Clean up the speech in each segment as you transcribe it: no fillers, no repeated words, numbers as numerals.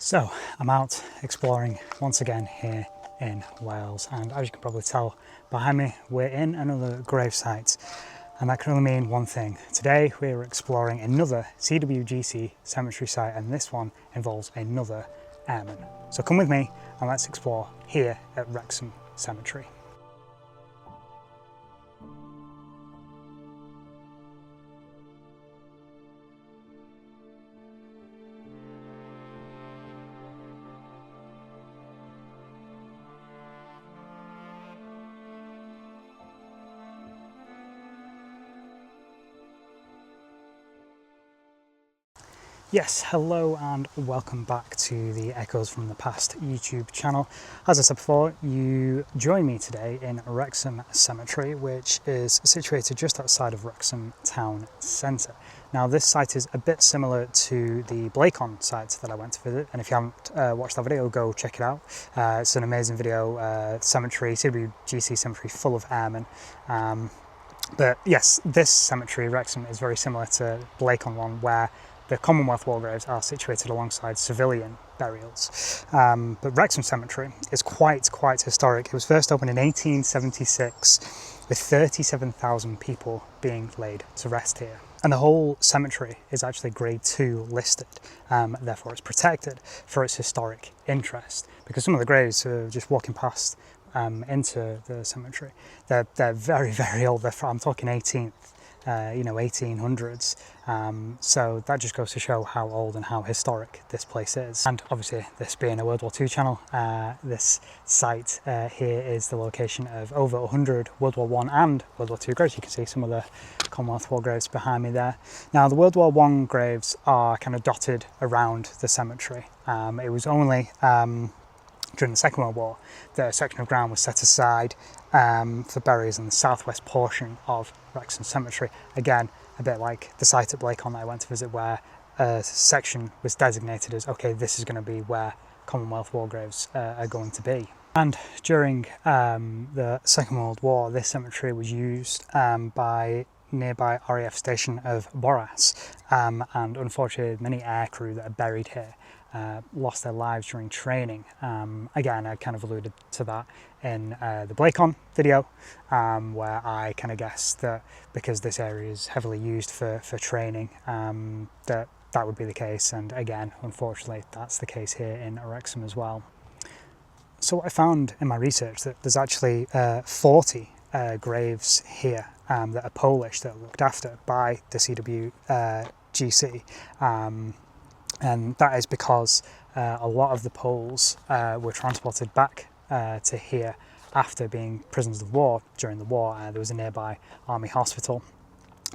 So I'm out exploring once again here in Wales, and as you can probably tell behind me, we're in another grave site, and that can only mean one thing. Today we're exploring another CWGC cemetery site, and this one involves another airman. So come with me and let's explore here at Wrexham Cemetery. Yes, hello and welcome back to the Echoes from the Past YouTube channel. As I said before, you join me today in Wrexham Cemetery, which is situated just outside of Wrexham town centre. Now this site is a bit similar to the Blacon site that I went to visit, and if you haven't watched that video, go check it out. It's an amazing video, cemetery, CWGC cemetery full of airmen. But yes, this cemetery, Wrexham, is very similar to Blacon one, where the Commonwealth War Graves are situated alongside civilian burials. But Wrexham Cemetery is quite historic. It was first opened in 1876 with 37,000 people being laid to rest here. And the whole cemetery is actually Grade 2 listed, therefore it's protected for its historic interest, because some of the graves are just walking past into the cemetery. They're very old. I'm talking 18th. 1800s. So that just goes to show how old and how historic this place is. And obviously, this being a World War II channel, this site here is the location of over 100 World War I and World War II graves. You can see some of the Commonwealth War graves behind me there. Now, the World War I graves are kind of dotted around the cemetery. It was only during the Second World War that a section of ground was set aside for burials in the southwest portion of Wrexham Cemetery. Again, a bit like the site at Blacon that I went to visit, where a section was designated as, okay, this is going to be where Commonwealth War Graves are going to be. And during the Second World War, this cemetery was used by nearby RAF station of Boras, and unfortunately many aircrew that are buried here lost their lives during training. Again, I kind of alluded to that in the Blacon video, where I kind of guessed that because this area is heavily used for training, that would be the case. And again, unfortunately, that's the case here in Wrexham as well. So what I found in my research, that there's actually 40 graves here that are Polish, that are looked after by the CWGC. And that is because a lot of the Poles were transported back to here after being prisoners of war during the war. There was a nearby army hospital,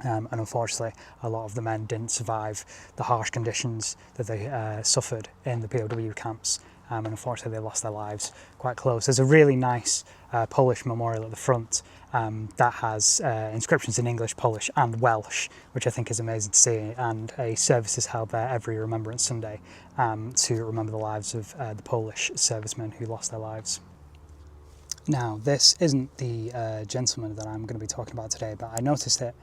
and unfortunately a lot of the men didn't survive the harsh conditions that they suffered in the POW camps, and unfortunately they lost their lives quite close. There's a really nice Polish memorial at the front that has inscriptions in English, Polish and Welsh, which I think is amazing to see, and a service is held there every Remembrance Sunday to remember the lives of the Polish servicemen who lost their lives. Now, this isn't the gentleman that I'm going to be talking about today, but I noticed it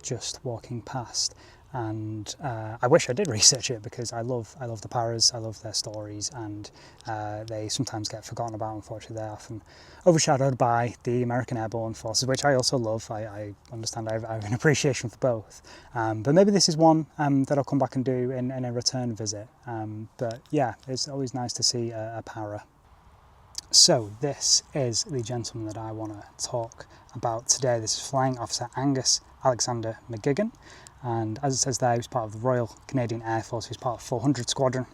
just walking past, and I wish I did research it, because I love the Paras, I love their stories, and they sometimes get forgotten about. Unfortunately, they're often overshadowed by the American Airborne Forces, which I also love. I understand I have an appreciation for both, but maybe this is one that I'll come back and do in a return visit. But yeah, it's always nice to see a Para. So this is the gentleman that I want to talk about today. This is Flying Officer Angus Alexander McGuigan, and as it says there, he was part of the Royal Canadian Airforce. He was part of 400 Squadron,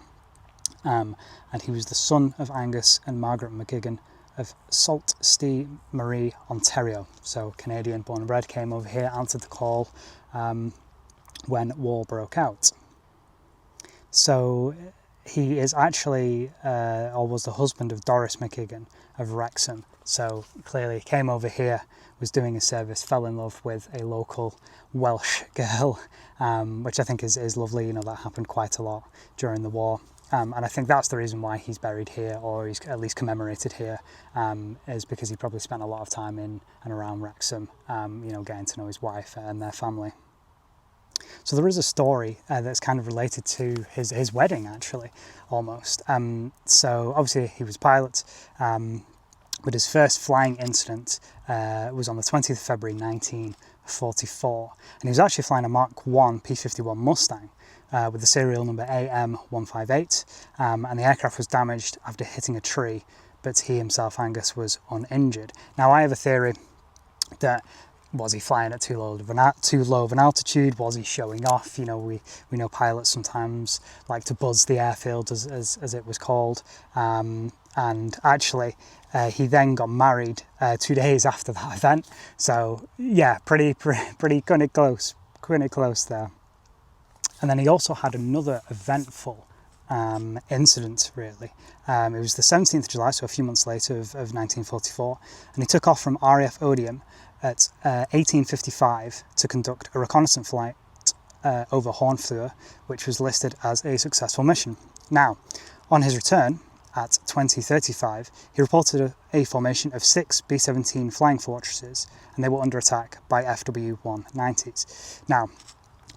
and he was the son of Angus and Margaret McGuigan of Sault Ste. Marie, Ontario. So Canadian born and bred, came over here, answered the call when war broke out. So he is actually, or was the husband of Doris McGuigan of Wrexham. So clearly came over here, was doing a service, fell in love with a local Welsh girl, which I think is lovely. You know, that happened quite a lot during the war. And I think that's the reason why he's buried here, or he's at least commemorated here, is because he probably spent a lot of time in and around Wrexham, getting to know his wife and their family. So there is a story that's kind of related to his wedding, actually, almost. So obviously he was a pilot, but his first flying incident was on the 20th of February 1944, and he was actually flying a Mark 1 P-51 Mustang with the serial number AM158, and the aircraft was damaged after hitting a tree, but he himself, Angus, was uninjured. Now, I have a theory that, was he flying at too low of an altitude? Was he showing off? You know, we know pilots sometimes like to buzz the airfield, as it was called. And actually, he then got married 2 days after that event. So yeah, pretty kind of close there. And then he also had another eventful incident, really. It was the 17th of July, so a few months later of 1944, and he took off from RAF Odium at 18:55 to conduct a reconnaissance flight over Hornfleur, which was listed as a successful mission. Now, on his return at 20:35, he reported a formation of 6 B-17 flying fortresses, and they were under attack by FW-190s. Now,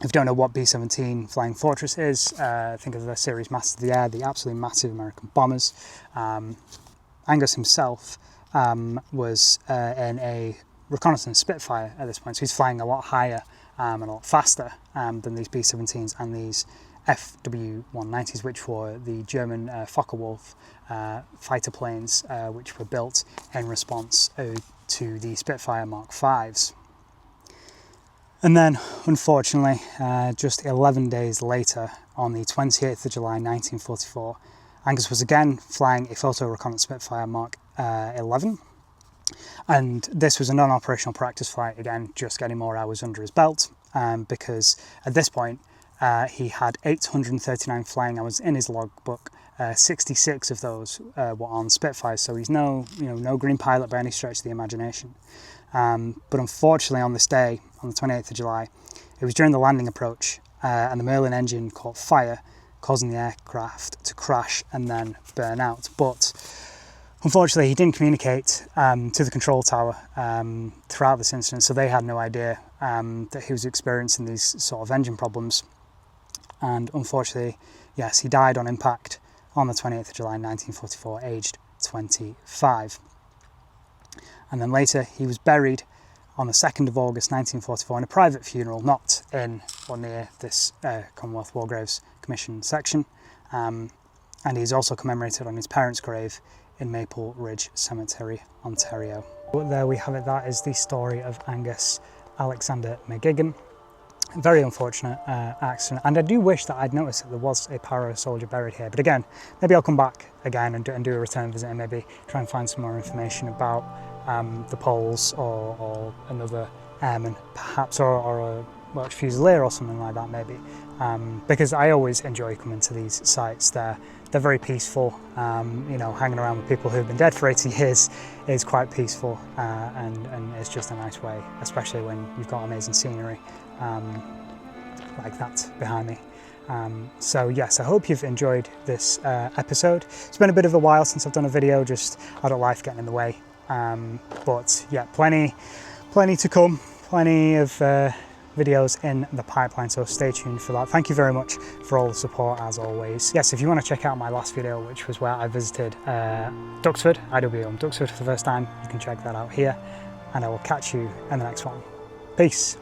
if you don't know what B-17 Flying Fortress is, think of the series Masters of the Air, the absolutely massive American bombers. Angus himself was in a reconnaissance Spitfire at this point, so he's flying a lot higher and a lot faster than these B-17s and these FW-190s, which were the German Focke-Wulf fighter planes, which were built in response to the Spitfire Mark 5s. And then, unfortunately, just 11 days later, on the 28th of July 1944, Angus was again flying a photo reconnaissance Spitfire Mark 11. And this was a non-operational practice flight, again, just getting more hours under his belt, because at this point, he had 839 flying hours in his logbook. 66 of those were on Spitfires, so he's no green pilot by any stretch of the imagination. But unfortunately, on this day, on the 28th of July, it was during the landing approach, and the Merlin engine caught fire, causing the aircraft to crash and then burn out. But unfortunately, he didn't communicate to the control tower throughout this incident, so they had no idea that he was experiencing these sort of engine problems. And unfortunately, yes, he died on impact on the 28th of July 1944, aged 25. And then later, he was buried on the 2nd of August 1944 in a private funeral, not in or near this Commonwealth War Graves Commission section. And he's also commemorated on his parents' grave in Maple Ridge Cemetery, Ontario. But there we have it. That is the story of Angus Alexander McGigan. Very unfortunate accident, and I do wish that I'd noticed that there was a para soldier buried here. But again, maybe I'll come back again and do a return visit and maybe try and find some more information about the Poles or another airman, perhaps, or a Welsh Fusilier or something like that, maybe. Because I always enjoy coming to these sites. They're very peaceful. Hanging around with people who've been dead for 80 years is quite peaceful, and it's just a nice way, especially when you've got amazing scenery like that behind me. So yes, I hope you've enjoyed this episode. It's been a bit of a while since I've done a video, just adult life getting in the way. But yeah, plenty to come, plenty of videos in the pipeline, so stay tuned for that. Thank you very much for all the support, as always. Yes, if you want to check out my last video, which was where I visited Duxford, IWM Duxford for the first time, you can check that out here, and I will catch you in the next one. Peace.